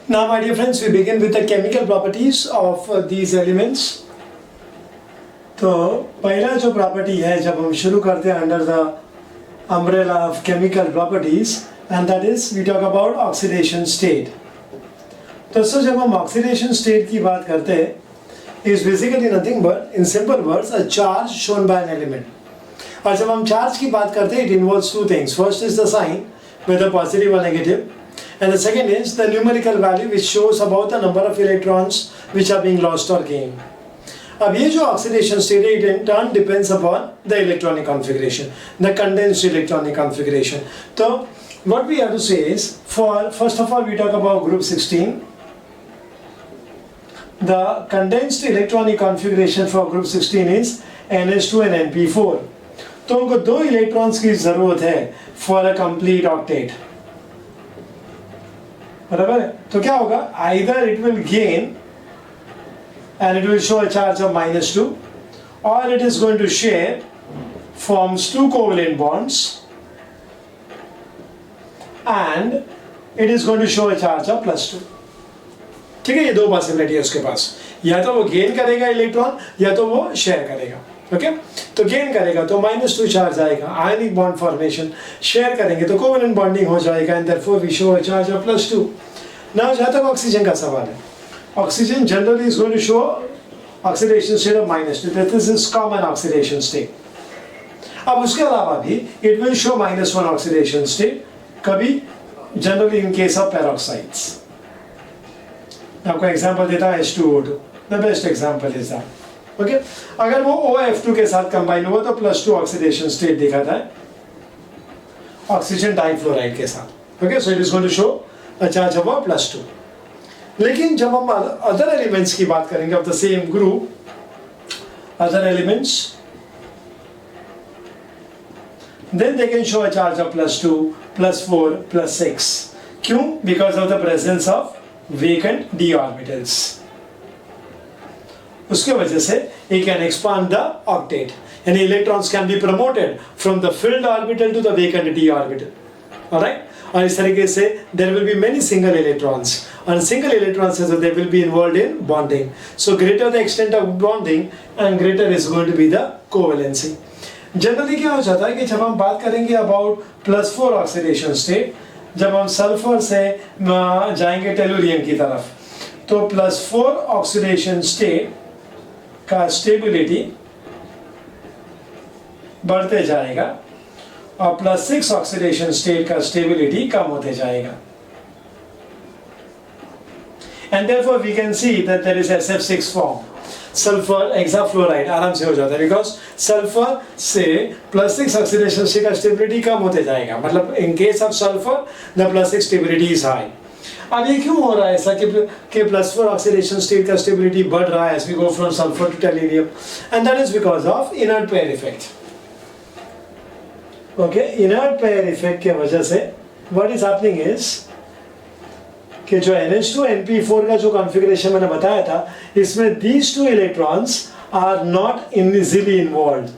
Now, my dear friends, we begin with the chemical properties of these elements. तो पहला जो property है जब हम शुरू करते हैं under the umbrella of chemical properties, and that is we talk about oxidation state. दोस्तों जब हम oxidation state की बात करते हैं is basically nothing but in simple words a charge shown by an element. और जब हम चार्ज की बात करते हैं it involves two things. First is the sign whether positive or negative, and the second is the numerical value which shows about the number of electrons which are being lost or gained. अब ये जो oxidation state है, it in turn depends upon the electronic configuration, the condensed electronic configuration. So what we have to say is, first of all we talk about group 16. The condensed electronic configuration for group 16 is NH2 and NP4. तो उनको दो electrons की जरूरत है for a complete octet. बराबर है? तो क्या होगा? Either it will gain and it will show a charge of -2, or it is going to share, forms two covalent bonds, and it is going to show a charge of +2. ठीक है, ये दो possibility है उसके पास, या तो वो gain करेगा इलेक्ट्रॉन या तो वो शेयर करेगा. ओके, तो गेन करेगा तो -2 चार्ज आएगा, आयनिक बॉन्ड फॉर्मेशन. शेयर करेंगे तो कोवेलेंट बॉन्डिंग हो जाएगा, and therefore we show a charge of +2. Now जहाँ तक ऑक्सीजन का सवाल है, oxygen generally is going to show oxidation state of -2. This is common oxidation state. अब उसके अलावा भी it will show -1 oxidation state कभी generally in case of peroxides. आपको एग्जांपल देता है H2O2. The best example is that. Okay? अगर वो OF2 के साथ कंबाइन हुआ तो +2 ऑक्सीडेशन स्टेट दिखाता है ऑक्सीजन डाइफ्लोराइड के साथ. Okay? So it is going to show a charge of +2. लेकिन जब हम अदर एलिमेंट्स की बात करेंगे of the same group, other elements, then they can show a charge of +2, +4, +6. क्यों? Because of the presence of vacant d orbitals. उसके वजह से it can expand the octet, and electrons can be promoted from the filled orbital to the vacant d orbital. Alright? और इस तरीके से there will be many single electrons, and single electrons so they will be involved in bonding. So greater the extent of bonding and greater is going to be the covalency. Generally क्या हो जाता है कि जब हम बात करेंगे about +4 oxidation state, जब हम सल्फर से जाएंगे टेलुरियम की तरफ, तो +4 ऑक्सीडेशन स्टेट का स्टेबिलिटी बढ़ते जाएगा और +6 ऑक्सीडेशन स्टेट का स्टेबिलिटी कम होते जाएगा. And therefore we can see that there is SF6 form. Sulphur hexafluoride आराम से हो जाता है, बिकॉज सल्फर से +6 ऑक्सीडेशन स्टेट का स्टेबिलिटी कम होते जाएगा. मतलब इन case of sulphur the +6 stability is high. अब ये क्यों हो रहा है ऐसा कि +4 ऑक्सीडेशन स्टेट का स्टेबिलिटी बढ़ रहा है as we go from sulfur to tellurium, and that is because of inert pair effect. Okay, inert pair effect के वजह से what is happening is कि जो NH2 NP4 का जो कॉन्फ़िगरेशन मैंने बताया था, इसमें these two electrons are not easily involved.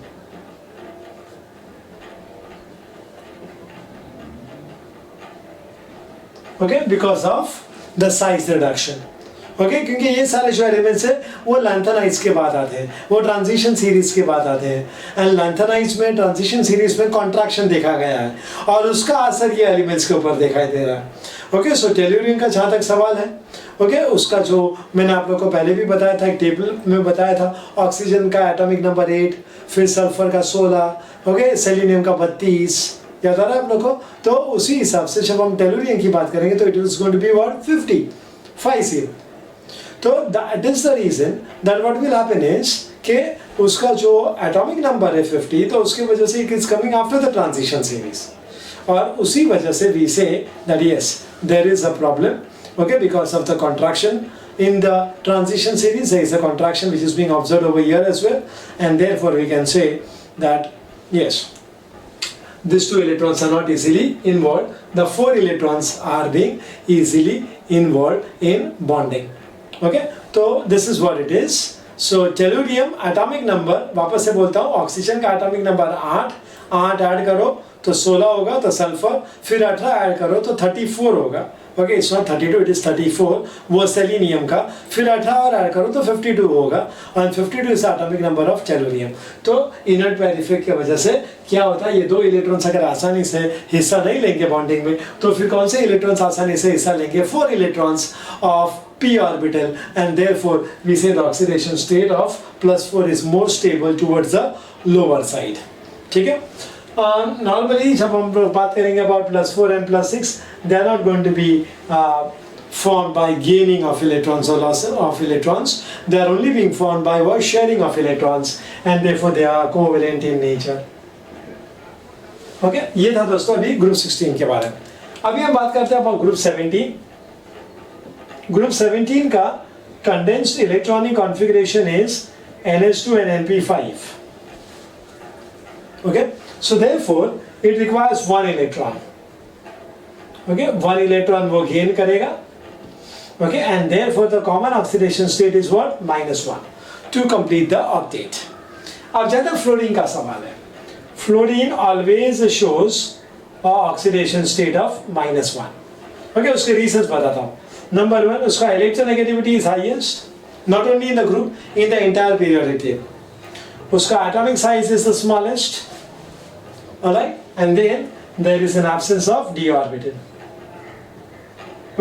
Okay, because of the size reduction. Okay, क्योंकि ये सारे जो एलिमेंट्स है वो लैंथेनाइड्स के बाद आते हैं, वो ट्रांजिशन सीरीज के बाद आते हैं, एंड लैंथेनाइड्स में ट्रांजिशन सीरीज में कॉन्ट्रैक्शन देखा गया है और उसका असर ये एलिमेंट्स के ऊपर दिखाई दे रहा है. ओके, सो टेलुरियम का जहाँ तक सवाल है, ओके, उसका जो मैंने आप लोग को पहले भी बताया था, एक टेबल में बताया था, ऑक्सीजन का एटॉमिक नंबर 8, फिर सल्फर का 16, ओके, सेलेनियम का 32, याद आ रहा है आप लोग को. तो उसी हिसाब से जब हम टेलुरियम की बात करेंगे तो it is going to be what 55. तो that is the reason that what will happen is कि उसका जो एटॉमिक नंबर है 50, तो उसकी वजह से it is coming after the transition series, और उसी वजह से we say that yes there is a problem. Okay, because of the contraction in the transition series, there is a contraction which is being observed over here as well, and therefore we can say that yes, these two electrons are not easily involved, the 4 electrons are being easily involved in bonding. Okay, so this is what it is. So tellurium atomic number, वापस से बोलता हूँ, oxygen का atomic number 8 add करो तो 16 होगा, तो sulphur फिर 18 ऐड करो तो 34 होगा. Okay, it's not 32, it is 34, वो सेलेनियम का, फिर 18 और ऐड करो तो 52 होगा, और 52 इज एटॉमिक नंबर ऑफ टेलोनियम। तो इनर्ट पेयर इफेक्ट की वजह से क्या होता है, ये दो इलेक्ट्रॉन्स अगर आसानी से हिस्सा नहीं लेंगे बॉन्डिंग में, तो फिर कौन से इलेक्ट्रॉन्स आसानी से हिस्सा लेंगे, 4 electrons of p orbital, and therefore we say the oxidation state of +4 is more stable towards the lower side. ठीक है? Normally जब हम लोग बात करेंगे about +4 and +6, they are not going to be formed by gaining of electrons or loss of electrons. They are only being formed by sharing of electrons, and therefore they are covalent in nature. Okay? ये था दोस्तों अभी group 16 के बारे में। अभी हम बात करते हैं about ग्रुप 17. Group 17 का condensed electronic configuration is NH2 and NP5. Okay, so therefore it requires one electron. Okay, one electron वो gain करेगा. Okay, and therefore the common oxidation state is what? -1 to complete the octet. अब जहाँ तक fluorine का सवाल है, fluorine always shows a oxidation state of -1. Okay, उसके reasons बताता हूँ. Number 1, उसका electronegativity is highest, not only in the group, in the entire periodic table. उसका atomic size is the smallest, alright, and then there is an absence of d orbital,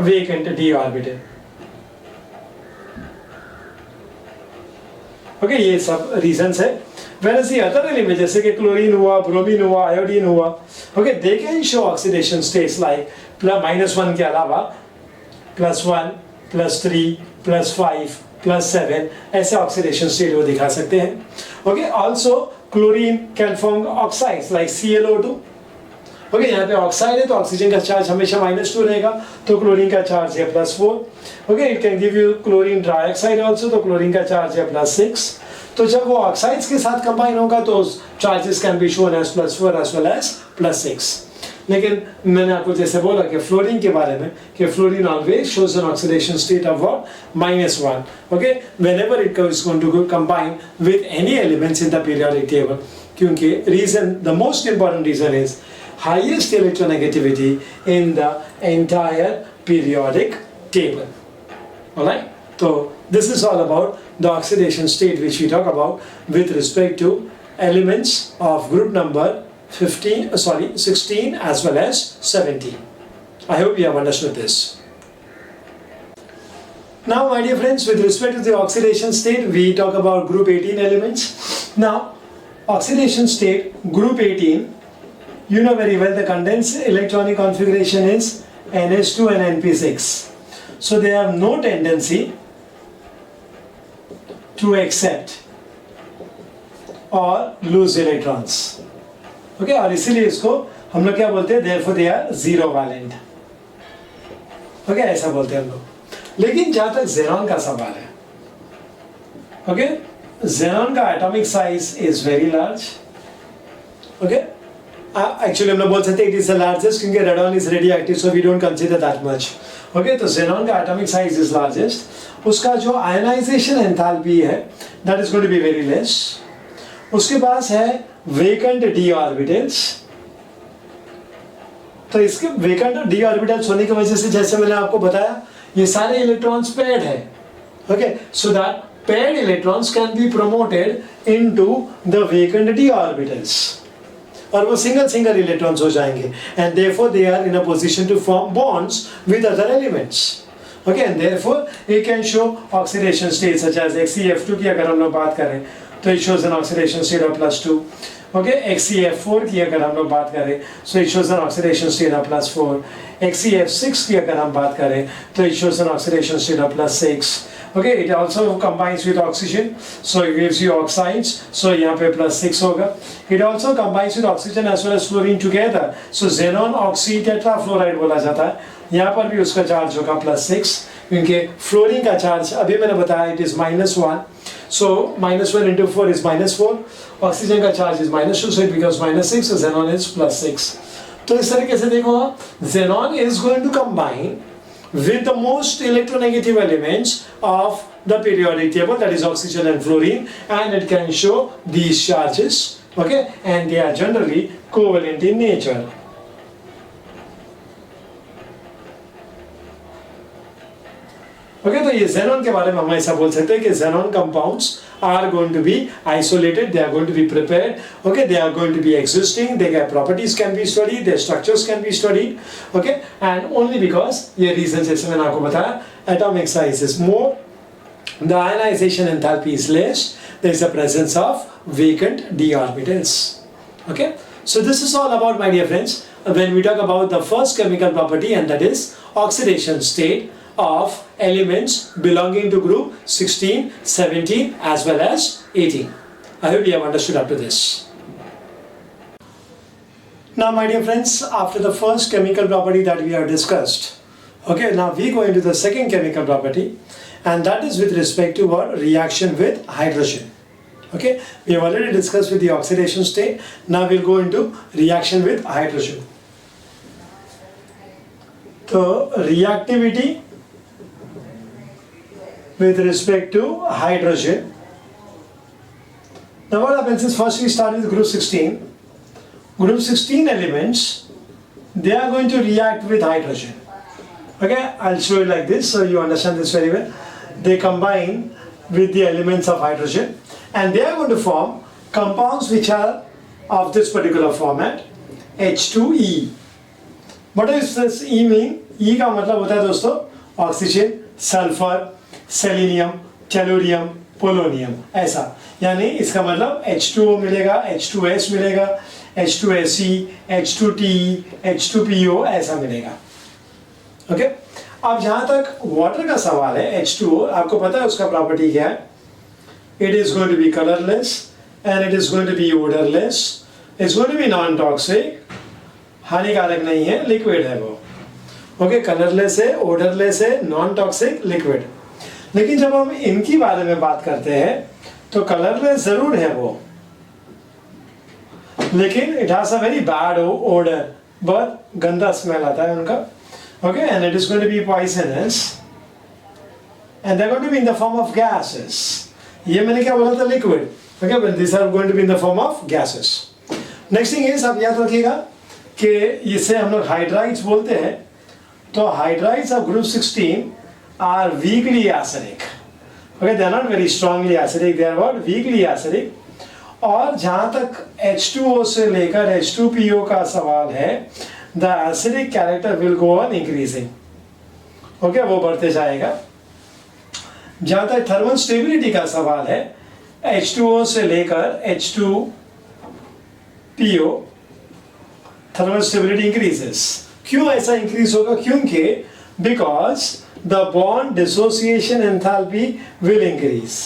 vacant d orbital. Okay, ये सब reasons है. Whereas the other elements जैसे कि chlorine हुआ, bromine हुआ, iodine हुआ, okay, they can show oxidation states like -1 के अलावा +1, +3, +5, +7 ऐसे ऑक्सीडेशन स्टेट वो दिखा सकते हैं. Okay, also chlorine can form oxides like ClO2. Okay, यहाँ पे ऑक्साइड है तो ऑक्सीजन का चार्ज हमेशा -2 रहेगा, तो क्लोरीन का चार्ज है +4. Okay, it can give you chlorine dioxide also, तो क्लोरीन का चार्ज है +6. तो जब वो ऑक्साइड्स के साथ कंबाइन होगा तो charges can be shown as +4 as well as +6. लेकिन मैंने आपको जैसे बोला कि फ्लोरीन के बारे में कि fluorine always shows an oxidation state of what -1. Okay, whenever it is going to combine with any elements in the periodic table, क्योंकि reason, the most important reason is highest electronegativity in the entire periodic table. Alright, तो this is all about the oxidation state which we talk about with respect to elements of group number 16 as well as 17. I hope you have understood this. Now my dear friends, with respect to the oxidation state, we talk about group 18 elements. Now oxidation state group 18, you know very well the condensed electronic configuration is NH2 and NP6. So they have no tendency to accept or lose electrons. Okay, और इसीलिए इसको हम लोग क्या बोलते हैं, therefore they are zero valent. Okay, ऐसा बोलते हैं हम लोग. लेकिन जहाँ तक xenon का सवाल है, okay, xenon का atomic size is very large. Okay, actually हम लोग बोल सकते हैं it is the largest क्योंकि radon is radioactive, so we don't consider that much. Okay, तो xenon का atomic size is largest. उसका जो ionization enthalpy है, that is going to be very less. उसके पास है vacant d orbitals. तो इसके vacant d orbitals होने की वजह से जैसे मैंने आपको बताया ये सारे इलेक्ट्रॉन्स paired है. Okay, so that paired electrons can be promoted into the vacant d orbitals. और वो single electrons हो जाएंगे, and therefore they are in a position to form bonds with other elements. Okay, and therefore it can show oxidation states such as XeF2 की अगर हम लोग बात करें तो it shows an oxidation state of +2. Okay, XeF4 की अगर हम लोग बात करें so it shows an oxidation state of +4. XeF6 की अगर हम बात करें तो it shows an oxidation state of +6. Okay, it also combines with oxygen, so it gives you oxides, so यहाँ पे +6 होगा. It also combines with oxygen as well as fluorine together, so xenon oxy tetrafluoride बोला जाता है. यहाँ पर भी उसका चार्ज होगा +6 क्योंकि फ्लोरीन का चार्ज अभी मैंने बताया it is -1, so -1 into 4 is -4. Oxygen का charge is -2, so it becomes -6, so xenon is +6. तो इस तरीके से देखो आप, xenon is going to combine with the most electronegative elements of the periodic table, that is oxygen and fluorine, and it can show these charges. Okay, and they are generally covalent in nature. Okay तो ये xenon के बारे में हम ऐसा बोल सकते हैं कि xenon compounds are going to be isolated, they are going to be prepared, okay, they are going to be existing, their properties can be studied, their structures can be studied, okay, and only because ये reason जैसे मैंने आपको बताया, atomic size is more, the ionization enthalpy is less, there is a presence of vacant d orbitals. Okay, so this is all about, my dear friends, when we talk about the first chemical property, and that is oxidation state of elements belonging to group 16, 17 as well as 18. I hope you have understood up to this. Now my dear friends, after the first chemical property that we have discussed, okay, now we go into the second chemical property, and that is with respect to what? Reaction with hydrogen. Okay, we have already discussed with the oxidation state. Now we'll go into reaction with hydrogen. So reactivity with respect to hydrogen. Now what happens is, first we start with group 16. Group 16 elements, they are going to react with hydrogen. Okay, I'll show you like this so you understand this very well. They combine with the elements of hydrogen and they are going to form compounds which are of this particular format, H2E. What does this E mean? E का मतलब होता है दोस्तों oxygen, sulphur, selenium, tellurium, polonium, ऐसा. यानी इसका मतलब H2O मिलेगा, H2S मिलेगा, H2Se, H2Te, H2PO ऐसा मिलेगा. ओके, अब जहाँ तक वाटर का सवाल है, H2O, आपको पता है उसका प्रॉपर्टी क्या है? It is going to be colorless and it is going to be odorless. It's going to be non-toxic. हानिकारक नहीं है, लिक्विड है वो. ओके, कलरलेस है, ओडरलेस है, नॉन टॉक्सिक, लिक्विड. लेकिन जब हम इनकी बारे में बात करते हैं तो कलरलेस जरूर है वो, लेकिन it has a very bad odour, बहुत गंदा स्मेल आता है उनका. Okay, and it is going to be poisonous and they are going to be in the form of gases. ये मैंने क्या बोला था? Liquid. Okay, but this are going to be in the form of gases. Next thing is, आप याद रखिएगा कि इसे हम लोग हाइड्राइड्स बोलते हैं. तो hydrides of group 16 are weakly acidic. Okay, they are not very strongly acidic, they are what? Weakly acidic. और जहाँ तक H2O से लेकर H2PO का सवाल है, the acidic character will go on increasing. Okay, वो बढ़ते जाएगा. जहाँ तक थर्मल स्टेबिलिटी का सवाल है, H2O से लेकर H2PO, थर्मल स्टेबिलिटी इंक्रीजेस. क्यों ऐसा इंक्रीज होगा? क्योंकि because the bond dissociation enthalpy will increase.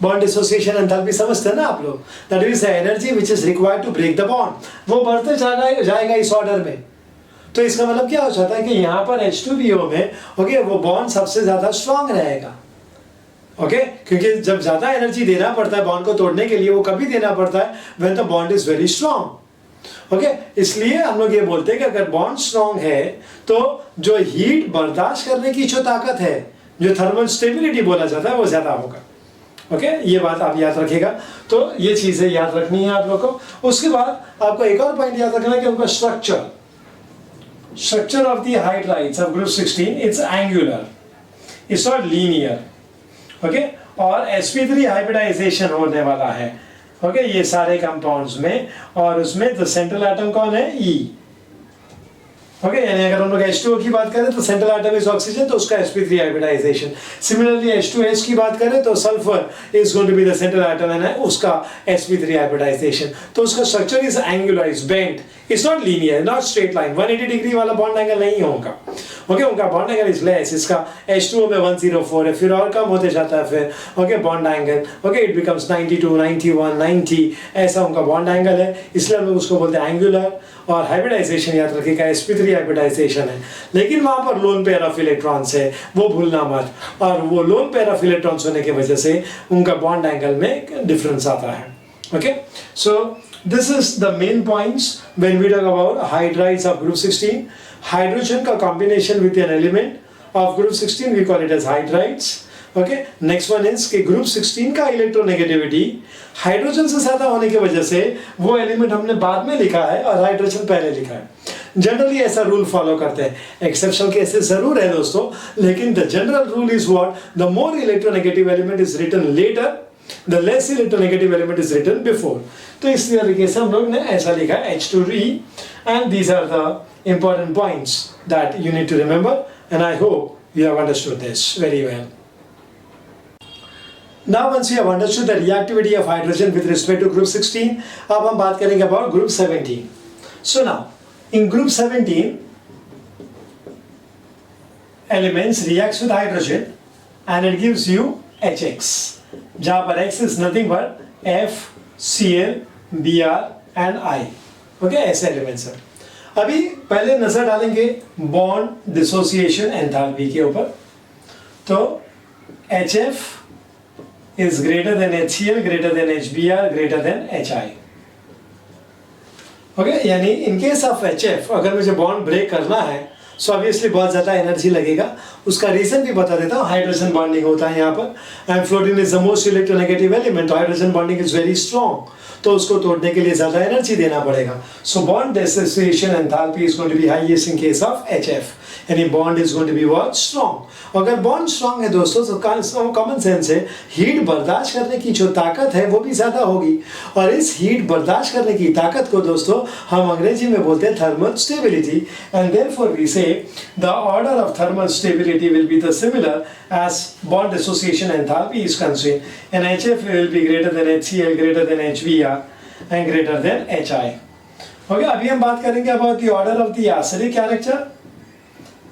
Bond dissociation enthalpy समझते हैं ना आप लोग? That is the energy which is required to break the bond. वो बढ़ते जाएगा इस ऑर्डर में. तो इसका मतलब क्या हो जाता है कि यहाँ पर H2PO में ओके वो बॉन्ड सबसे ज्यादा स्ट्रांग रहेगा. ओके, क्योंकि जब ज्यादा एनर्जी देना पड़ता है बॉन्ड को तोड़ने के लिए, वो कभी देना पड़ता है when the bond is very strong. Okay, इसलिए हम लोग ये बोलते हैं कि अगर बॉन्ड स्ट्रॉन्ग है तो जो हीट बर्दाश्त करने की जो ताकत है, जो थर्मल स्टेबिलिटी बोला जाता है, वो ज्यादा होगा. ओके, ये बात आप याद रखिएगा. तो ये चीजें याद रखनी है आप लोग को. उसके बाद आपको एक और पॉइंट याद रखना है कि उनका structure of the hydrides of group 16 it's angular, it's not linear. Okay, और sp3 हाइब्रिडाइजेशन होने वाला है. ओके, ये सारे कंपाउंड्स में, और उसमें तो सेंट्रल एटम कौन है? E. ओके, यानी अगर हम लोग H2O की बात करें तो सेंट्रल एटम इज ऑक्सीजन, तो उसका sp3 हाइब्रिडाइजेशन. सिमिलरली H2S की बात करें तो sulphur is going to be the central atom and उसका sp3 हाइब्रिडाइजेशन. तो उसका structure is angular, is bent, it's not linear, not straight line. 180 degree वाला बॉन्ड एंगल नहीं होगा. ओके, उनका बॉन्ड एंगल इज लेस. इसका H2O में 104 है, फिर और कम होते जाता है फिर. Okay, bond angle okay it becomes 92, 91, 90, ऐसा उनका बॉन्ड एंगल है. इसलिए हम लोग उसको बोलते हैं एंगुलर. और हाइब्रिडाइजेशन याद रखिएगा sp3 हाइब्रिडाइजेशन है, लेकिन वहां पर लोन पेयर ऑफ इलेक्ट्रॉन्स है, वो भूलना मत. और वो लोन पेयर ऑफ इलेक्ट्रॉन्स होने की वजह से उनका बॉन्ड एंगल में डिफरेंस आता है. Okay, so this is the main points when we talk about hydrides of group 16. Hydrogen का combination with an element of group 16 we call it as hydrides. Okay, next one is कि group 16 का electronegativity hydrogen से ज्यादा होने की वजह से वो एलिमेंट हमने बाद में लिखा है और हाइड्रोजन पहले लिखा है. जनरली ऐसा रूल फॉलो करते हैं, एक्सेप्शनल केसेस जरूर है दोस्तों, लेकिन the general rule is what, the more electronegative element is written later, the less electronegative element is written before. तो इस तरीके से हम लोग ने ऐसा लिखा है H2E, and these are the important points that you need to remember, and I hope you have understood this very well. Now once you have understood the reactivity of hydrogen with respect to group 16, अब हम बात करेंगे about group 17. So now in group 17 elements reacts with hydrogen and it gives you HX, जहाँ पर X is nothing but F, Cl, Br and I. Okay, ऐसे elements हैं। अभी पहले नजर डालेंगे बॉन्ड डिसोसिएशन एंथैल्पी के ऊपर। तो HF is greater than HCl, greater than HBr, greater than HI। Okay, यानी इन केस ऑफ HF अगर मुझे बॉन्ड ब्रेक करना है सो ऑब्वियसली बहुत ज़्यादा एनर्जी लगेगा। उसका रीजन भी बता देता हूँ, हाइड्रोजन बॉन्डिंग होता है यहाँ पर, and fluorine is the most electronegative element, hydrogen bonding is very strong, तो उसको तोड़ने के लिए ज्यादा एनर्जी देना पड़ेगा। So bond dissociation enthalpy is going to be highest in case of HF, यानी bond is going to be what, strong. अगर बॉन्ड स्ट्रॉन्ग है दोस्तों तो कॉमन सेंस से हीट बर्दाश्त करने की जो ताकत है वो भी ज्यादा होगी, और इस हीट बर्दाश्त करने की ताकत को दोस्तों हम अंग्रेजी में बोलते हैं thermal stability, and therefore we say the order of thermal stability will be the similar as bond dissociation enthalpy is concerned, and HF will be greater than HCl, greater than HBr and greater than HI. Okay, अभी हम बात करेंगे about the order of the acidic character.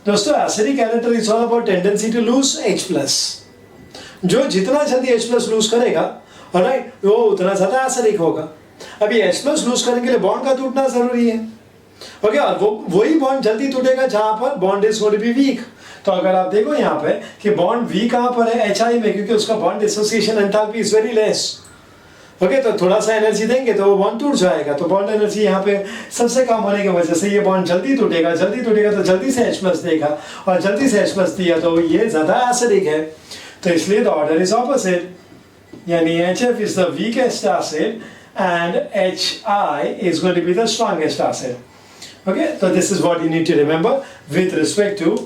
दोस्तों acidic character is all about tendency to lose H+. जो जितना जल्दी H+ loose करेगा, alright, वो उतना ज़्यादा acidic होगा। अभी H+ लूज करने के लिए बॉन्ड का टूटना जरूरी है। ओके, और वही बॉन्ड जल्दी टूटेगा जहां पर bond is going to be weak. तो अगर आप देखो यहाँ पे कि बॉन्ड वीक कहां पर है, HI में, क्योंकि उसका bond dissociation enthalpy is very less. Okay, तो थोड़ा सा एनर्जी देंगे तो वो बॉन्ड टूट जाएगा, तो बॉन्ड एनर्जी यहाँ पे सबसे कम होने की वजह से ये बॉन्ड जल्दी टूटेगा तो जल्दी से H+ देगा, और जल्दी से H+ दिया तो ये ज्यादा एसिडिक है, तो इसलिए द ऑर्डर इज ऑपोजिट, यानी HF is the weakest acid and HI is going to be the strongest acid. Okay, so this is what you need to remember with respect to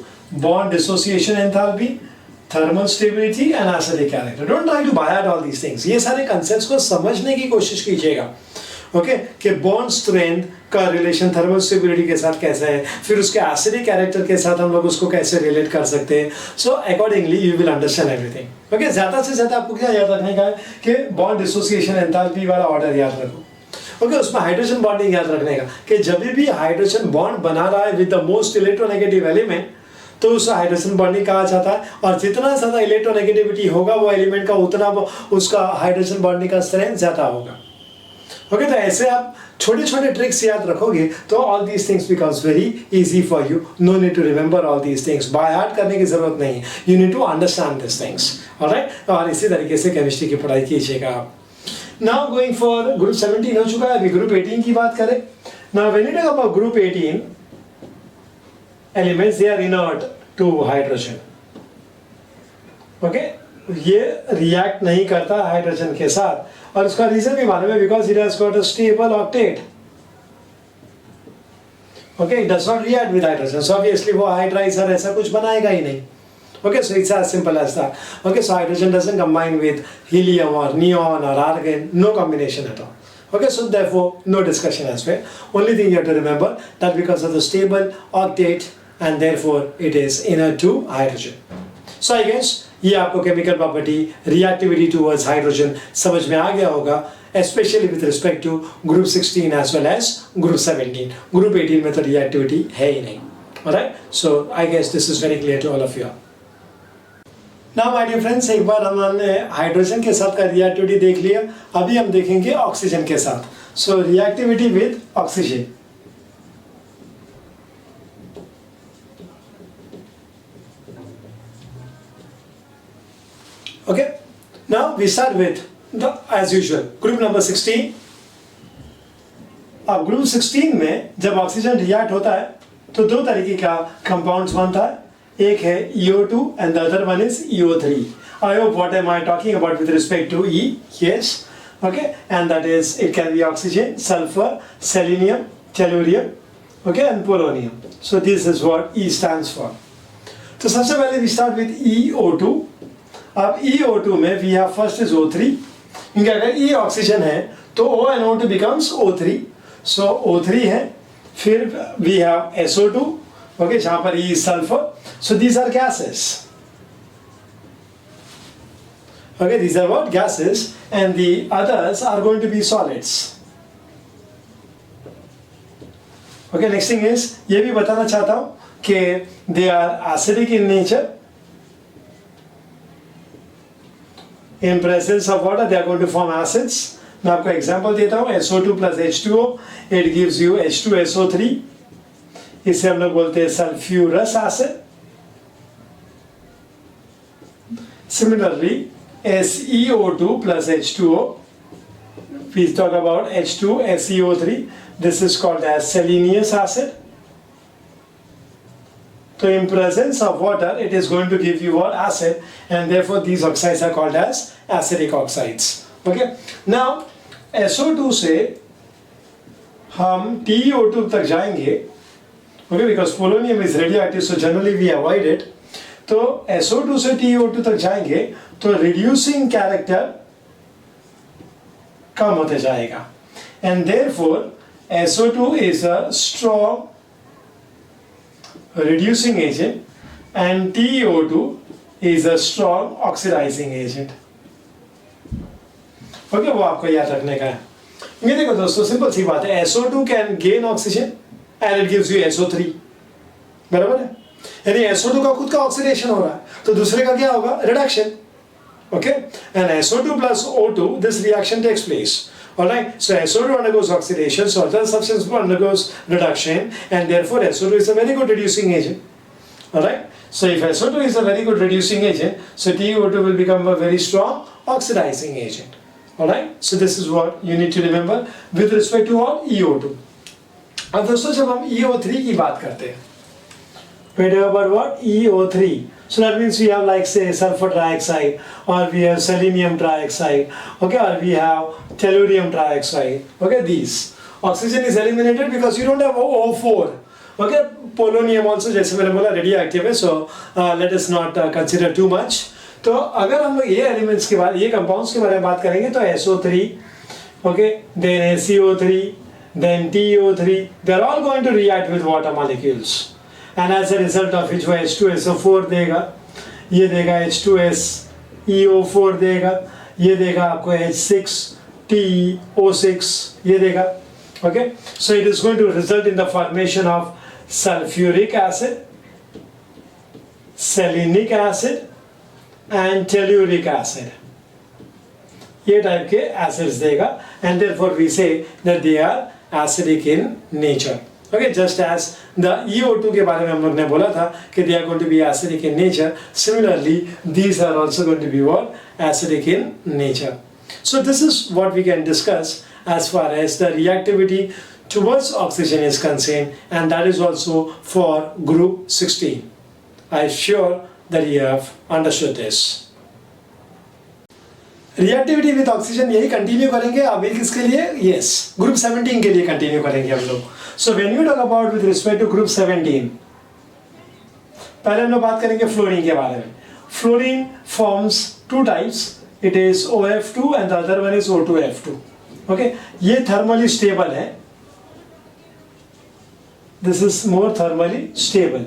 bond dissociation enthalpy, thermal stability and acidic character. Don't try to buy out all these things. ये सारे concepts को समझने की कोशिश कीजिएगा। Okay, कि bond strength का relation thermal stability के साथ कैसा है, फिर उसके एसिडिक कैरेक्टर के साथ हम लोग उसको कैसे रिलेट कर सकते हैं। So accordingly you will understand everything. Okay, ज्यादा से ज्यादा आपको क्या याद रखने का है कि बॉन्ड डिसोसिएशन एंथैल्पी वाला ऑर्डर याद रखो। ओके, उसमें हाइड्रोजन बॉन्डिंग याद रखने का कि जब भी हाइड्रोजन बॉन्ड बना रहा है with the most electronegative element तो उस हाइड्रोजन बॉन्डिंग कहा जाता है, और जितना ज्यादा इलेक्ट्रोनेगेटिविटी होगा वो एलिमेंट का उतना उसका हाइड्रोजन बॉन्डिंग का स्ट्रेंथ ज्यादा होगा। ओके, तो ऐसे आप छोटे छोटे ट्रिक्स याद रखोगे तो all these things becomes very easy for you. No need to remember all these things, by heart करने की जरूरत नहीं है, you need to understand this things. Alright, और इसी तरीके से केमिस्ट्री की पढ़ाई कीजिएगा आप। नाउ गोइंग फॉर ग्रुप 17 हो चुका है, अभी ग्रुप 18 की बात करें। Now when you talk about group 18 elements, they are inert to hydrogen. Okay, ये रिएक्ट नहीं करता हाइड्रोजन के साथ, और उसका रीजन भी मालूम है, because it has got a stable octet. Okay, it does not react with hydrogen, so obviously वो हाइड्राइजर ऐसा कुछ बनाएगा ही नहीं। Okay, so it's as simple as that. Okay, so hydrogen doesn't combine with helium or neon or argon, no combination at all. Okay, so therefore no discussion as well. Only thing you have to remember that because of the stable octet and therefore it is inert to hydrogen. So I guess ये आपको chemical property, reactivity towards hydrogen समझ में आ गया होगा, especially with respect to group 16 as well as group 17. Group 18 में तो reactivity है ही नहीं. Alright, so I guess this is very clear to all of you. Now my dear friends, एक बार हमने हाइड्रोजन के साथ का रिएक्टिविटी देख लिया, अभी हम देखेंगे ऑक्सीजन के साथ। So reactivity with oxygen. Okay, now we start with the as usual group number 16। अब ग्रुप 16 में जब ऑक्सीजन रिएक्ट होता है तो दो तरीके का कंपाउंड्स बनता है, एक है EO2 and the other one is EO3. I hope what am I talking about with respect to E? Yes. Okay, and that is it can be oxygen, sulfur, selenium, tellurium, okay, and polonium. So this is what E stands for. तो सबसे पहले we start with EO2. अब EO2 में we have first is O3, क्योंकि अगर E oxygen है तो O and O2 becomes O3. So O3 है, फिर we have SO2, okay, जहाँ पर E is sulfur. So these are gases. Okay, these are what? Gases, and the others are going to be solids. Okay, next thing is, ये भी बताना चाहता हूँ कि they are acidic in nature. In presence of water, they are going to form acids. मैं आपको example देता हूँ, SO2 plus H2O, it gives you H2SO3. इसे हम लोग बोलते हैं sulfurous acid. Similarly, SeO2 plus H2O, we talk about H2SeO3. This is called as selenious acid. So in presence of water, it is going to give you what? Acid, and therefore these oxides are called as acidic oxides. Okay. Now SO2 से हम TeO2 तक जाएंगे. Okay, because polonium is radioactive, so generally we avoid it. तो SO2 से TeO2 तक जाएंगे तो reducing character कम होते जाएगा, and therefore SO2 is a strong reducing agent and TeO2 is a strong oxidizing agent. Okay, वो आपको याद रखने का है. ये देखो दोस्तों, सिंपल सी बात है, SO2 can gain oxygen and it gives you SO3. बराबर है, यानी SO2 का खुद का ऑक्सीडेशन हो रहा है तो दूसरे का क्या होगा? Reduction. Okay, and SO2 plus O2, this reaction takes place. Alright, so SO2 undergoes oxidation, so other substance undergoes reduction, and therefore SO2 is a very good reducing agent. Alright, so if SO2 is a very good reducing agent, so TeO2 will become a very strong oxidizing agent. Alright, so this is what you need to remember with respect to what? EO2. अब दोस्तों जब हम EO3 की बात करते हैं, we talk about what? EO3. So that means we have like say sulfur trioxide, or we have selenium trioxide, okay, or we have tellurium trioxide. Okay, these oxygen is eliminated because you don't have O4. Okay, polonium also जैसे मैंने बोला radioactive है, so let us not consider too much. तो अगर हम लोग ये elements के बाद ये compounds के बारे में बात करेंगे तो SO3, okay, then SeO3, then TeO3, they are all going to react with water molecules. And as a result of which वो H2SO4 देगा, ये देगा H2SeO4 देगा, ये देगा आपको H6TO6 ये देगा. Okay, so it is going to result in the formation of sulfuric acid, selenic acid and telluric acid. ये टाइप के acids देगा, and therefore we say that they are acidic in nature. Okay, just as the EO2 के बारे में हम लोग ने बोला था कि they are going to be acidic in nature, similarly these are also going to be what? Acidic in nature. So this is what we can discuss as far as the reactivity towards oxygen is concerned, and that is also for group 16. I am sure that you have understood this. Reactivity with oxygen यही continue करेंगे अभी किसके लिए? Yes, group 17 के लिए continue करेंगे हम लोग. So when you talk about with respect to group 17, पहले हम लोग बात करेंगे फ्लोरीन के बारे में. Fluorine forms two types, it is OF2 and the other one is O2F2. Okay, ये थर्मली स्टेबल है, this is more thermally stable.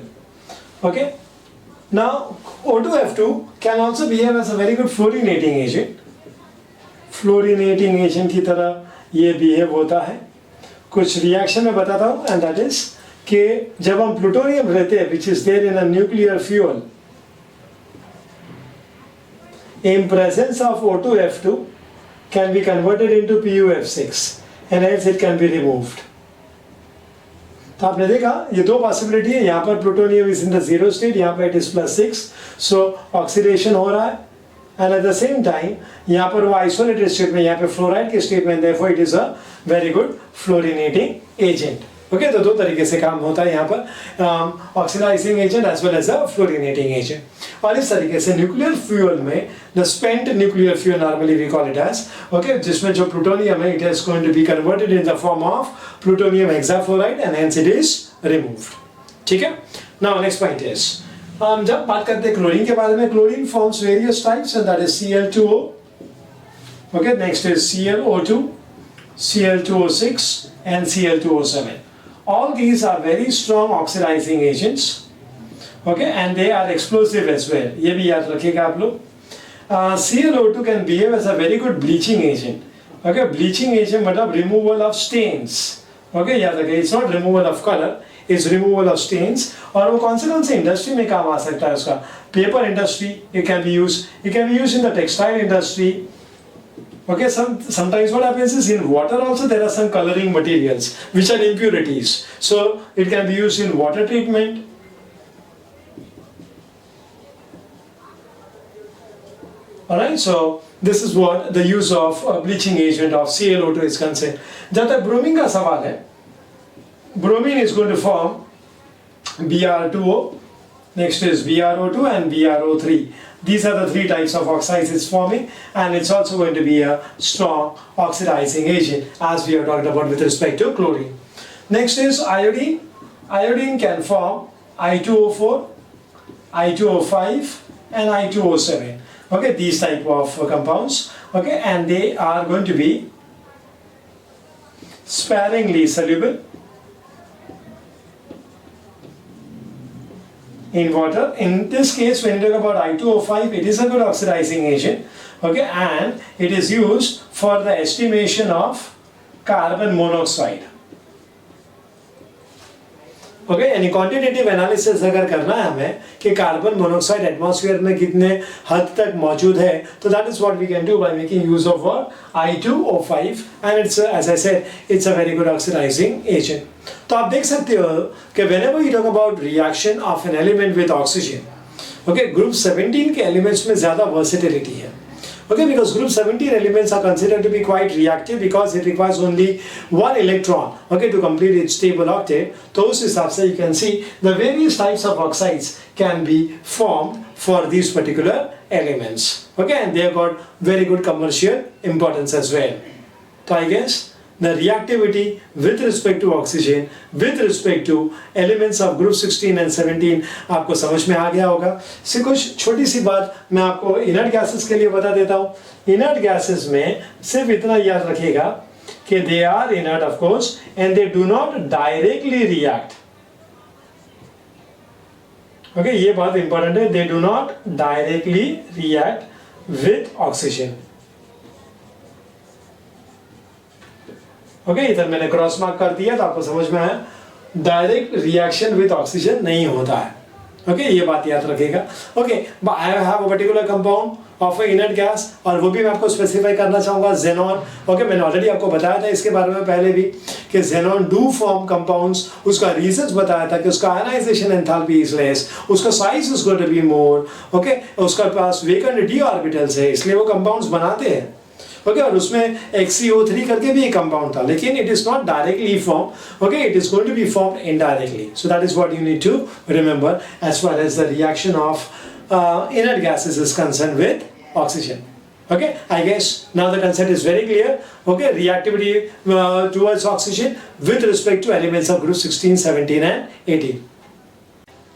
Okay, now O2F2 can also behave as a very good fluorinating agent. Fluorinating agent की तरह ये behave होता है. कुछ reaction में बताता हूँ, एंड दैट इज कि जब हम प्लूटोनियम रहते हैं which is there in a nuclear fuel, in presence of O2F2 can be converted into PuF6 and hence it can be removed. तो आपने देखा ये दो पॉसिबिलिटी है. यहाँ पर plutonium is in the zero state, यहाँ पर इट इज +6, सो ऑक्सीडेशन हो रहा है, and at the same time यहाँ पर वो आइसोलेटेड स्टेट में, यहाँ पे फ्लोराइड के स्टेट में, therefore it is a very good fluorinating agent. Okay, तो दो तरीके से काम होता है यहाँ पर, oxidising agent as well as a fluorinating agent. और इस तरीके से न्यूक्लियर फ्यूल में the spent nuclear fuel normally we call it as, okay, जिसमें जो प्लूटोनियम है it is going to be converted in the form of plutonium hexafluoride and hence it is removed. ठीक है, नाउ नेक्स्ट पॉइंट इज, हम जब बात करते हैं क्लोरीन के बारे में, chlorine forms various types and that is Cl2O, okay, next is ClO2, Cl2O6 and Cl2O7. All these are very strong oxidizing agents, okay, and they are explosive as well. ये भी याद रखिएगा आप लोग। ClO2 can behave as a very good bleaching agent. Okay, bleaching agent मतलब removal of stains. Okay, याद रखिए, it's not removal of color, it's removal of stains. और वो कौन से इंडस्ट्री में काम आ सकता है उसका? Paper industry, it can be used in the textile industry. Okay, sometimes what happens is in water also there are some coloring materials which are impurities, so it can be used in water treatment. Alright, so this is what the use of bleaching agent of ClO2 is concerned. जब तक bromine का सवाल है, bromine is going to form Br2O, next is BrO2 and BrO3. These are the three types of oxides it's forming, and it's also going to be a strong oxidizing agent as we have talked about with respect to chlorine. Next is iodine. Iodine can form I2O4, I2O5 and I2O7. Okay, these type of compounds, okay, and they are going to be sparingly soluble in water. In this case, when you talk about I2O5, it is a good oxidizing agent, okay, and it is used for the estimation of carbon monoxide. Okay, यानी quantitative analysis अगर करना है हमें कि carbon monoxide atmosphere में कितने हद तक मौजूद है, तो that is what we can do by making use of I2O5 and it's, as I said, it's a very good oxidising agent. तो आप देख सकते हो कि whenever you talk about reaction of an element with oxygen, okay, group 17 के elements में ज़्यादा versatility है, okay, because group 17 elements are considered to be quite reactive because it requires only one electron, okay, to complete its stable octet. तो उस हिसाब से you can see the various types of oxides can be formed for these particular elements, okay, and they have got very good commercial importance as well. So I guess the reactivity with respect to oxygen, with respect to elements of group 16 and 17 आपको समझ में आ गया होगा। से कुछ छोटी सी बात मैं आपको inert gases के लिए बता देता हूँ। Inert gases में सिर्फ इतना याद रखिएगा कि they are inert of course and they do not directly react. Okay, ये बात important है, they do not directly react with oxygen. Okay, इधर मैंने क्रॉस मार्क कर दिया तो आपको समझ में आया, डायरेक्ट रिएक्शन विद ऑक्सीजन नहीं होता है। ओके, ये बात याद रखिएगा। Okay, I have a particular compound of a inert gas, और वो भी मैं आपको स्पेसिफाई करना चाहूंगा, जेनॉन। ओके, मैंने ऑलरेडी आपको बताया था इसके बारे में पहले भी कि जेनॉन डू फॉर्म कंपाउंड्स। उसका रीजंस बताया था कि उसका आयनाइजेशन एंथैल्पी इज लेस, उसका size is going to be more, okay, उसका पास वेकेंट डी ऑर्बिटल्स है, इसलिए वो कंपाउंड्स बनाते हैं। ओके, और उसमें XCO3 करके भी एक कंपाउंड था, लेकिन it is not directly form, okay, it is going to be formed indirectly. So that is what you need to remember as far as the reaction of inert gases is concerned with oxygen. Okay, I guess now the concept is very clear. Okay, reactivity towards oxygen with respect to elements of group 16, 17 and 18.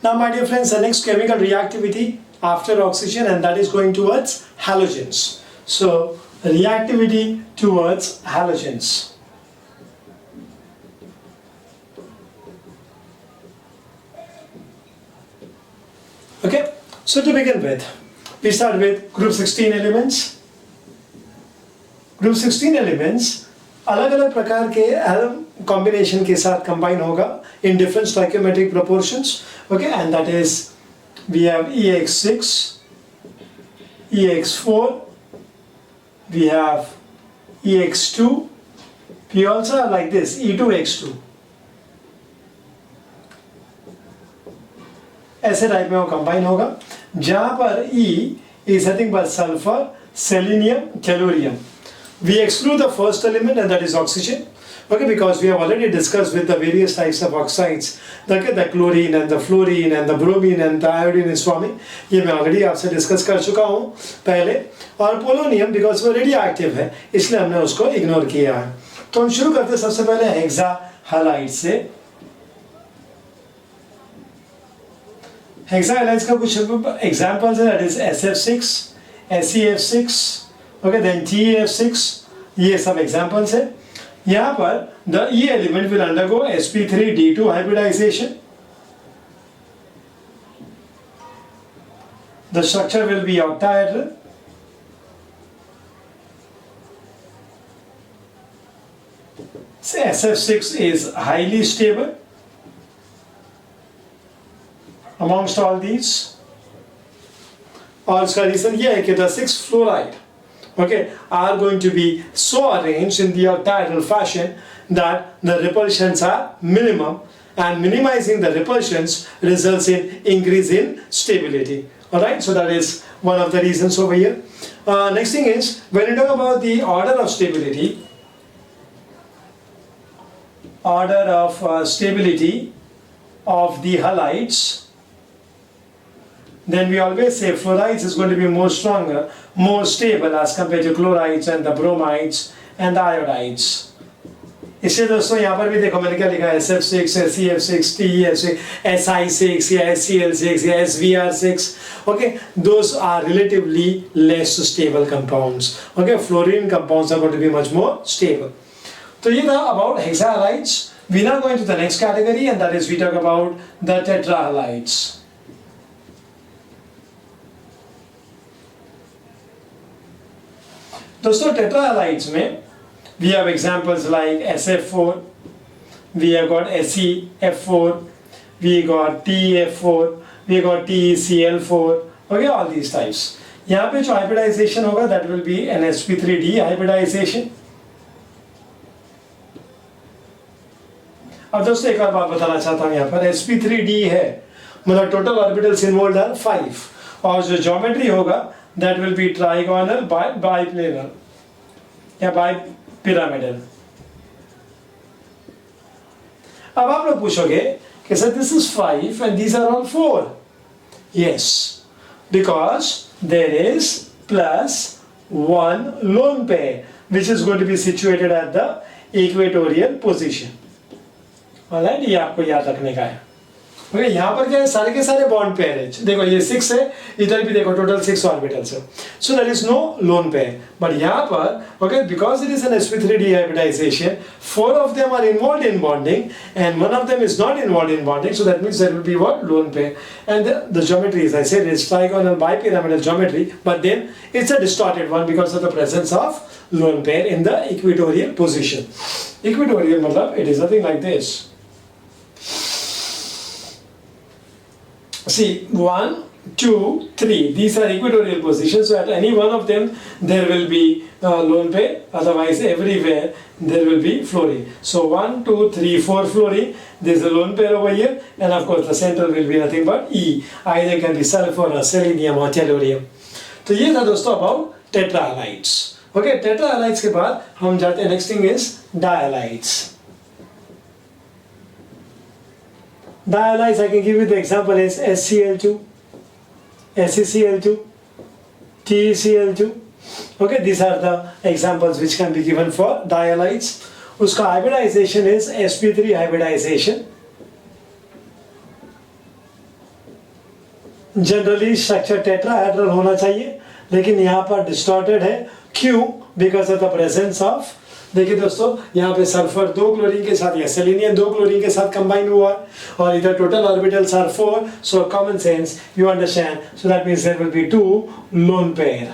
Now my dear friends, the next chemical reactivity after oxygen, and that is going towards halogens. So reactivity towards halogens. Okay, so to begin with, we start with group 16 elements. Group 16 elements अलग अलग प्रकार के atom combination के साथ combine होगा in different stoichiometric proportions. Okay, and that is we have EX6, EX4, we have EX2, we also have like this E2X2। ऐसे type में वो कंबाइन होगा, जहां पर E is nothing but sulfur, selenium, tellurium। We exclude the first element, and that is oxygen. Okay, because we have already discussed with the various types of oxides, the chlorine and the fluorine and the bromine and the iodine is forming. ये मैं already आपसे discuss कर चुका हूँ पहले. और polonium because वो radio active है इसलिए हमने उसको इग्नोर किया है. तो हम शुरू करते हैं सबसे पहले हेक्सा हैलाइड से. हेक्सा हैलाइड्स का कुछ एग्जांपल्स है, that is SF6, SeF6, okay, then TeF6, ये सब एग्जांपल्स है. यहाँ पर the E element will undergo sp3d2 hybridization. The structure will be octahedral. So SF6 is highly stable amongst all these. और इसका रीजन ये है कि the 6 fluoride, okay, are going to be so arranged in the octahedral fashion that the repulsions are minimum, and minimizing the repulsions results in increase in stability. Alright, so that is one of the reasons over here. Next thing is, when you talk about the order of stability, of the halides, then we always say fluorides is going to be more stronger, more stable as compared to chlorides and the bromides and the iodides. इसलिए दोस्तों यहाँ पर भी देखो मैंने क्या लिखा है, SF6, SeF6, TeF6, Si6 या SCl6 या SVR6. Okay, those are relatively less stable compounds. Okay, fluorine compounds are going to be much more stable. तो ये था about hexahalides. We now go into the next category, and that is we talk about the tetrahalides. दोस्तों tetrahalides में we have examples like SF4, we have got SeF4, we got TeF4, we got TeCl4, okay, all these types. यहाँ पे जो hybridization होगा that will be an sp3d hybridization. अब दोस्तों एक और बात बताना चाहता हूँ, यहाँ पर sp3d है मतलब टोटल ऑर्बिटल्स इन्वॉल्व्ड आर 5 और जो ज्योमेट्री होगा that will be trigonal, biplanar या bipyramidal. अब आप लोग पूछोगे कि sir this is 5 and these are all 4. Yes, because there is plus one lone pair which is going to be situated at the equatorial position. Alright, ये आपको याद रखने का है. ओके, यहाँ पर क्या है, सारे के सारे बॉन्ड पेयर है. देखो ये 6 है, इधर भी देखो टोटल 6 ऑर्बिटल्स है. So that is no lone pair. But यहाँ पर okay, because it is an sp3d hybridization, 4 of them are involved in bonding and one of them is not involved in bonding, so that means there will be what, lone pair. And the geometry, as I said, is trigonal bipyramidal geometry, but then it's a distorted one because of the presence of lone pair in the equatorial position. Equatorial मतलब it is nothing like this. See, 1, 2, 3. These are equatorial positions. So at any one of them, there will be lone pair. Otherwise, everywhere there will be fluorine. So 1, 2, 3, 4 fluorine. There is a lone pair over here, and of course the center will be nothing but E. Either can be sulfur or selenium or tellurium. तो ये था दोस्तों about tetrahalides. Okay, tetrahalides के बाद हम जाते हैं. Next thing is dihalides. Dihalides, I can give you the example is SCl2, SeCl2, TeCl2. Okay, these are the examples which can be given for dihalides. उसका hybridization is sp3 hybridization. Generally structure tetrahedral होना चाहिए, लेकिन यहाँ पर distorted है. क्यों? Because of the presence of, देखिए दोस्तों यहाँ पे सल्फर 2 क्लोरीन के साथ या सेलेनियम 2 क्लोरीन के साथ कंबाइन हुआ और इधर total orbitals are 4. So common sense you understand. So that means there will be 2 lone pair.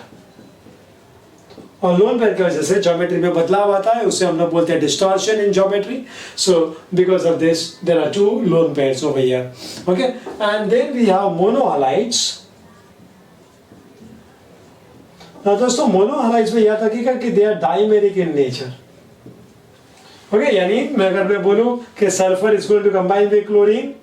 और लोन पेयर की वजह से ज्योमेट्री में बदलाव आता है, उसे हम लोग बोलते हैं distortion in geometry. So because of this there are 2 lone pairs over here. Okay, and then we have monohalides. now दोस्तों मोनोहलाइड्स में याद रखिएगा कि they are dimeric in nature. Okay, यानी मैं अगर मैं बोलूं कि sulphur is going to combine with chlorine,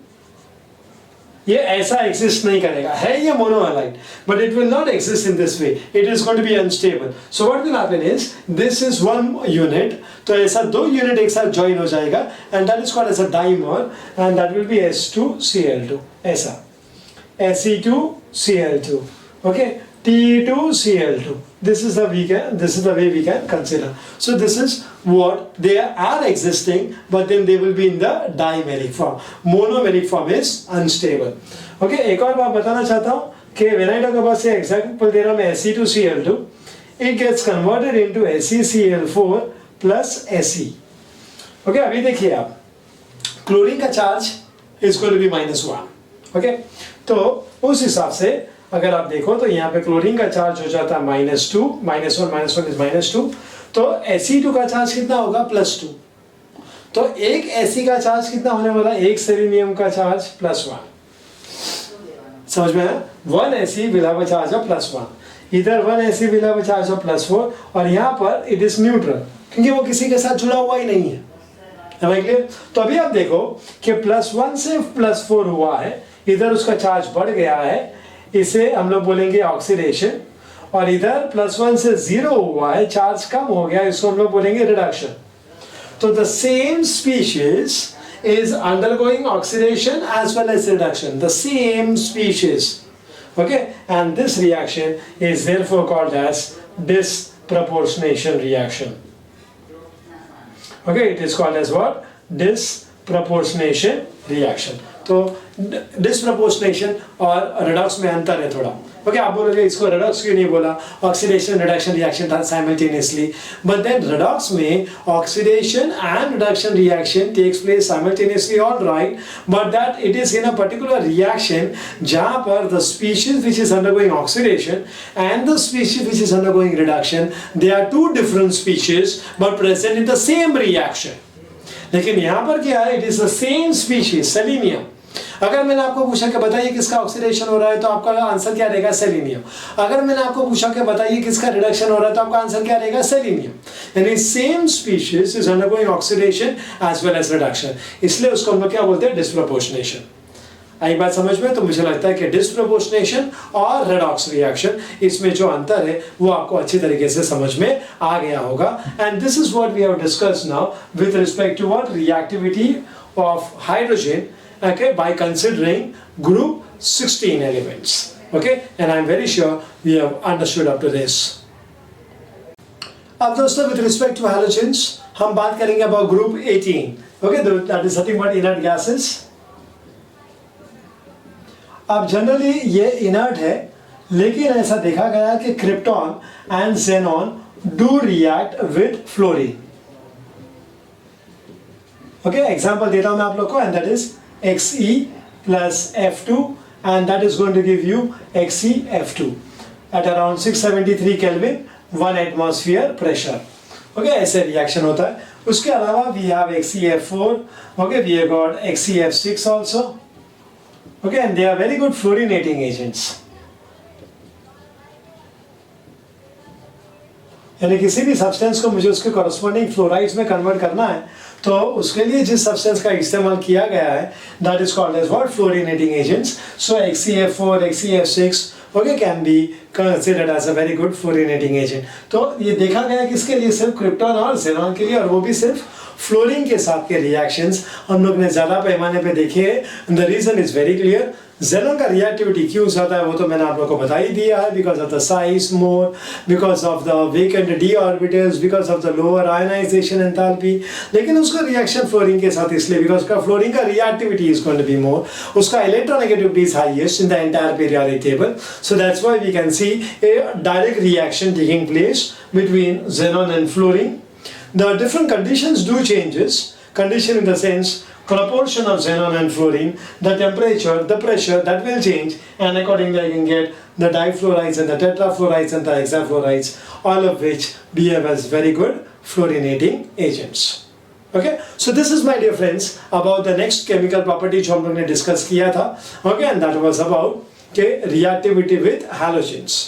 ये ऐसा एग्जिस्ट नहीं करेगा, है ये monohalide, but it will not exist in this way, it is going to B unstable. So what will happen is, this is one unit, तो ऐसा दो unit एक साथ ज्वाइन हो जाएगा and that is called as a dimer and that will be S2Cl2, ऐसा Se2Cl2, okay, Te2Cl2. This is the way we can consider. So this is what they are existing, but then they will be in the dimeric form. Monomeric form is unstable. Okay, एक और बात बताना चाहता हूँ कि when I talk about say example दे रहा मैं Se2Cl2, it gets converted into SeCl4 plus Se. Okay, अभी देखिए आप, क्लोरीन का charge is going to be -1. Okay, तो उस हिसाब से अगर आप देखो तो यहाँ पे क्लोरीन का चार्ज हो जाता है -2, -1 इज -2, तो Fe2 का चार्ज कितना होगा +2. तो एक Fe का चार्ज कितना होने वाला, एक सेलेनियम का चार्ज +1. समझ में है, 1 Fe will have a charge of +1, इधर 1 Fe will have a charge of +4, और यहाँ पर इट इज न्यूट्रल क्योंकि वो किसी के साथ जुड़ा हुआ ही नहीं है. तो अभी आप देखो कि +1 से +4 हुआ है, इधर उसका चार्ज बढ़ गया है, इसे हम लोग बोलेंगे ऑक्सीडेशन, और इधर +1 से 0 हुआ है, चार्ज कम हो गया, इसको हम लोग बोलेंगे रिडक्शन. तो the same species is undergoing oxidation as well as reduction, the same species, okay, and this reaction is therefore called as disproportionation reaction. Okay, it is called as what? Disproportionation reaction. तो disproportionation और Redux में अंतर है थोड़ा. Okay, आप बोलोगे इसको Redux क्यों नहीं बोला, ऑक्सीडेशन रिडक्शन रिएक्शन था साइमल्टेनियसली, बट देन रिडक्स में oxidation and reduction reaction takes place simultaneously, all right, but that it is in a particular reaction जहां पर the species which is undergoing oxidation and the species which is undergoing reduction, they are two different species but present in the same reaction. लेकिन यहां पर क्या है, it is the same species, selenium. अगर मैंने आपको पूछा कि बताइए किसका ऑक्सीडेशन हो रहा है, तो आपका आंसर क्या रहेगा, सेलेनियम. अगर मैंने आपको पूछा कि बताइए किसका रिडक्शन हो रहा है, तो आपका आंसर क्या रहेगा, सेलेनियम. यानी same species is undergoing oxidation as well as reduction, इसलिए उसको हम लोग क्या बोलते हैं, डिस्प्रपोर्शनेशन. आई बात समझ में? तो मुझे लगता है कि डिस्प्रपोर्शनेशन और रेडॉक्स रिएक्शन, इसमें जो अंतर है वो आपको अच्छी तरीके से समझ में आ गया होगा. And this is what we have discussed now with respect to what, reactivity of hydrogen, okay, by considering group 16 elements. Okay, and I'm very sure we have understood up to this. अब दोस्तों, with respect to halogens, हम बात करेंगे about group 18. Okay, that is nothing but inert gases. अब generally ये inert है, लेकिन ऐसा देखा गया कि krypton and xenon do react with fluorine. Okay, example देता हूं मैं आप लोग को, and that is Xe plus F2, and that is going to give you XeF2 at around 673 Kelvin, 1 atmosphere pressure. Okay, ऐसे रिएक्शन होता है. उसके अलावा we have XeF4, okay, we have got XeF6 also, okay, and they are very good fluorinating agents. यानी किसी भी substance को मुझे उसके कॉरस्पॉन्डिंग फ्लोराइड्स में कन्वर्ट करना है, तो उसके लिए जिस सब्सटेंस का इस्तेमाल किया गया है, that is called as what, fluorinating agents. So XeF4, XeF6 okay, can be considered as a very good fluorinating agent. तो ये देखा गया किसके लिए, सिर्फ क्रिप्टॉन और xenon के लिए, और वो भी सिर्फ फ्लोरीन के साथ के रिएक्शंस हम लोग ने ज्यादा पैमाने पे देखे. The reason is very clear. xenon का रिएक्टिविटी क्यों ज्यादा है वो तो मैंने आप लोगों को बता ही दिया है, because of the size more, because of the vacant D orbitals, because of the lower ionization enthalpy. लेकिन उसका रिएक्शन फ्लोरीन के साथ इसलिए बिकॉज का फ्लोरीन का reactivity is going to be more, उसका electronegativity is highest in the entire periodic table. So that's why we can see a direct reaction taking place between xenon and fluorine. The different conditions do changes. Condition in the sense proportion of xenon and fluorine, the temperature, the pressure, that will change, and accordingly I can get the difluorides and the tetrafluorides and the hexafluorides, all of which behave as very good fluorinating agents. Okay, so this is, my dear friends, about the next chemical property जो हम लोग ने discuss किया था. Okay, and that was about reactivity with halogens.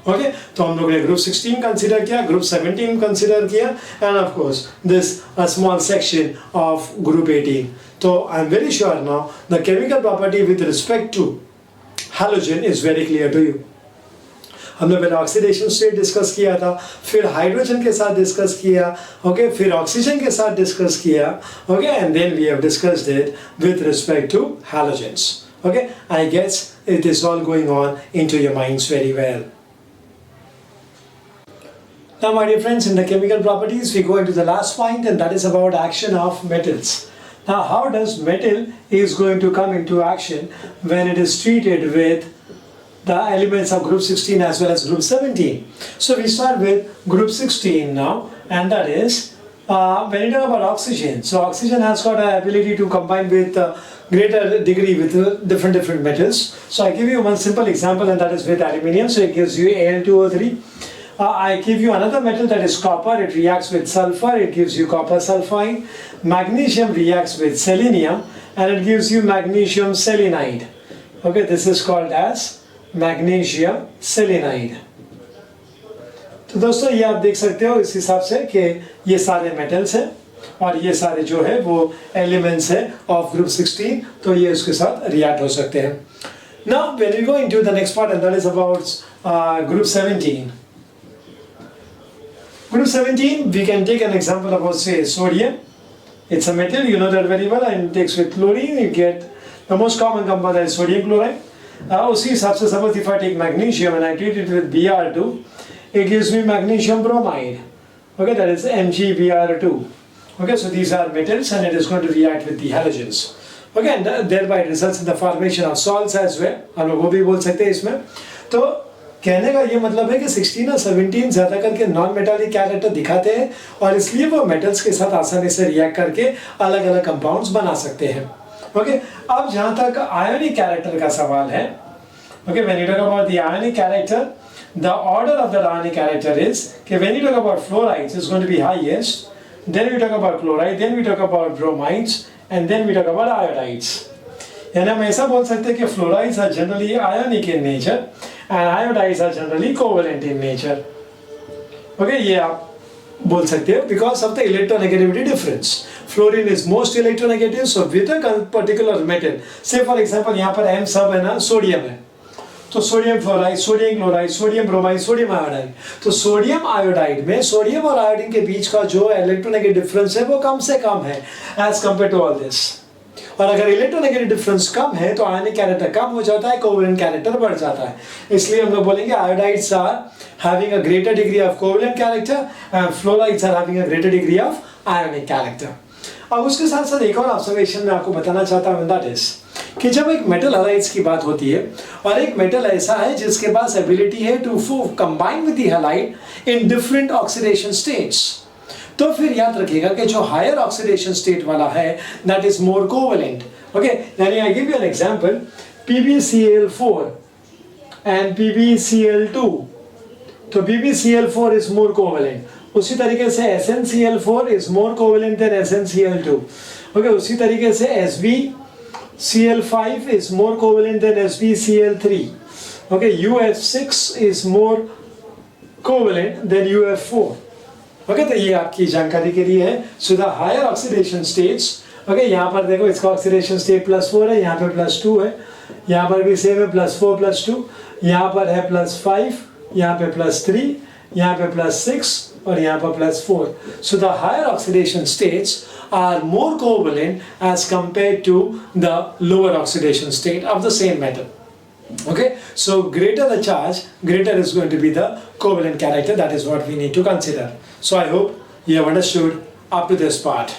Okay तो हम लोग ने ग्रुप 16 कंसिडर किया, ग्रुप 17 कंसिडर किया, and of course this a small section of group 18. तो I am very sure now the chemical property with respect to halogen is very clear to you. हमने पहले oxidation state discuss किया था, फिर hydrogen के साथ discuss किया, okay, फिर ऑक्सीजन के साथ डिस्कस किया, okay, and then we have discussed it with respect to halogens. Okay, I guess it is all going on into your minds very well. Now my dear friends, in the chemical properties we go into the last point, and that is about action of metals. Now how does metal is going to come into action when it is treated with the elements of group 16 as well as group 17? So we start with group 16 now, and that is when you talk about oxygen. So oxygen has got an ability to combine with greater degree with different metals. So I give you one simple example, and that is with aluminium. So it gives you Al2O3. I give you another metal, that is copper. It reacts with sulfur. It gives you copper sulfide. Magnesium reacts with selenium, and it gives you magnesium selenide. Okay, this is called as magnesium selenide. तो दोस्तों ये आप देख सकते हो इस हिसाब से कि ये सारे मेटल्स हैं और ये सारे जो है वो एलिमेंट्स है ऑफ ग्रुप 16, तो ये उसके साथ रिएक्ट हो सकते हैं. Now when we go into the next part, and that is about group 17. Group 17, we can take an example about, say, sodium. It's a metal, you know that very well, and it takes with chlorine, you get the most common compound, that is sodium chloride. उसी हिसाब से suppose if I take magnesium and I treat it with Br2, it gives me magnesium bromide. Okay, that is MgBr2. Okay, so these are metals, and it is going to react with the halogens. Okay, and thereby it results in the formation of salts as well. हम लोग वो भी बोल सकते हैं इसमें. तो कहने का ये मतलब है कि 16 और 17 ज़्यादा करके नॉन मेटालिक कैरेक्टर दिखाते हैं, और इसलिए वो मेटल्स के साथ आसानी से रिएक्ट करके अलग अलग कंपाउंड्स बना सकते हैं. ओके, अब जहाँ तक आयोनिक कैरेक्टर का सवाल है, okay, when you talk about the ionic character, the order of the ionic character is कि when you talk about fluorides is going to be highest, then we talk about chloride, then we talk about bromides, and then we talk about iodides. यानी हम ऐसा बोल सकते हैं कि fluorides are generally ionic in nature and iodides are generally covalent in nature. Okay, ये आप बोल सकते हो because of the electronegativity difference. Fluorine is most electronegative, so with a particular metal, say for example यहाँ पर M सब है ना, सोडियम है, तो sodium fluoride, sodium chloride, sodium bromide, sodium iodide. तो सोडियम आयोडाइड में सोडियम और आयोडीन के बीच का जो इलेक्ट्रोनेगेटिव डिफरेंस है वो कम से कम है as compare to all this. और अगर इलेक्ट्रोनेगेटिव डिफरेंस कम है तो आयनिक कैरेक्टर कम हो जाता है, कोवेलेंट कैरेक्टर बढ़ जाता है. इसलिए हम लोग बोलेंगे iodides are having a greater degree of covalent character and fluorides are having a greater degree of ionic character. अब उसके साथ साथ एक और ऑब्जर्वेशन मैं आपको बताना चाहता हूं, दैट इज कि जब एक मेटल हैलाइड्स की बात होती है और एक मेटल ऐसा है जिसके पास एबिलिटी है to combine with the halide in different oxidation states, तो फिर याद रखिएगा कि जो हायर ऑक्सीडेशन स्टेट वाला है that is more covalent. Okay, यानी I give you an example, PbCl4 and PbCl2, तो PbCl4 इज मोर कोवेलेंट. उसी तरीके से SnCl4 is more covalent than SnCl2. Okay, उसी तरीके से SbCl5 is more covalent than SbCl3. Okay, UF6 is more covalent than UF4. Okay, तो ये आपकी जानकारी के लिए है. So the higher oxidation states, okay, यहाँ पर देखो इसका ऑक्सीडेशन स्टेट +4 है, यहाँ पे +2 है, यहाँ पर भी सेम है +4 +2, यहाँ पर है +5, यहाँ पे +3, यहाँ पे +6 और यहाँ पर +4. So the higher oxidation states are more covalent as compared to the lower oxidation state of the same metal. Okay, so greater the charge, greater is going to be the covalent character. That is what we need to consider. So I hope you have understood up to this part.